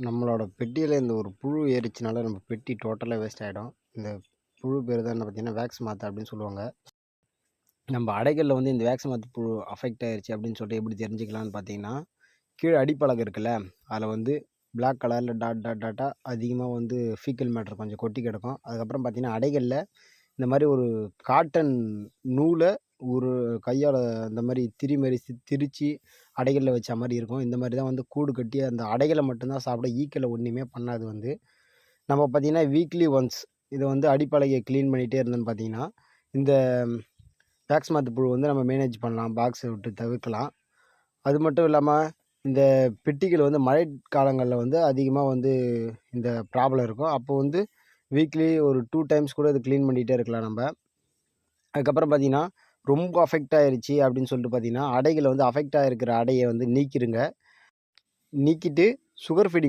நம்மளோட பெட்டியில் இந்த ஒரு புழு ஏறிச்சுனால நம்ம பெட்டி டோட்டலாக வேஸ்ட் ஆகிடும். இந்த புழு பேர் தான் என்ன பார்த்தீங்கன்னா வேக்ஸ் மாத்து அப்படின்னு சொல்லுவாங்க. நம்ம அடைகளில் வந்து இந்த வேக்ஸ் மாத்து புழு அஃபெக்ட் ஆயிடுச்சு அப்படின்னு சொல்லிட்டு எப்படி தெரிஞ்சுக்கலாம்னு பார்த்தீங்கன்னா, கீழே அடிப்பலகை இருக்குல்ல, அதில் வந்து பிளாக் கலரில் டாட் டாட் டாட்டாக அதிகமாக வந்து ஃபீக்கல் மேட்டர் கொஞ்சம் கொட்டி கிடக்கும். அதுக்கப்புறம் பார்த்தீங்கன்னா அடைகளில் இந்த மாதிரி ஒரு காட்டன் நூலை ஒரு கையால் இந்த மாதிரி திரி மாதிரி திரிச்சு அடைகளில் வச்ச மாதிரி இருக்கும். இந்த மாதிரி தான் வந்து கூடு கட்டி அந்த அடைகளை மட்டும்தான் சாப்பிட, ஈக்களை ஒன்றுமே பண்ணாது. வந்து நம்ம பார்த்தீங்கன்னா வீக்லி ஒன்ஸ் இதை வந்து அடிப்பலகையை க்ளீன் பண்ணிகிட்டே இருந்தோன்னு பார்த்தீங்கன்னா இந்த வேக்ஸ் மாத்து புழு வந்து நம்ம மேனேஜ் பண்ணலாம், பாக்ஸை விட்டு தவிர்க்கலாம். அது மட்டும் இல்லாமல் இந்த பெட்டிகள் வந்து மழை காலங்களில் வந்து அதிகமாக வந்து இந்த ப்ராப்ளம் இருக்கும். அப்போ வந்து வீக்லி ஒரு 2 டைம்ஸ் கூட இது க்ளீன் பண்ணிகிட்டே இருக்கலாம் நம்ம. அதுக்கப்புறம் பார்த்தீங்கன்னா ரொம்ப அஃபெக்ட் ஆயிருச்சு அப்படின்னு சொல்லிட்டு பார்த்தீங்கன்னா அடைகளை வந்து அஃபெக்ட் ஆகிருக்கிற அடையை வந்து நீக்கிட்டு சுகர் ஃபீடிங்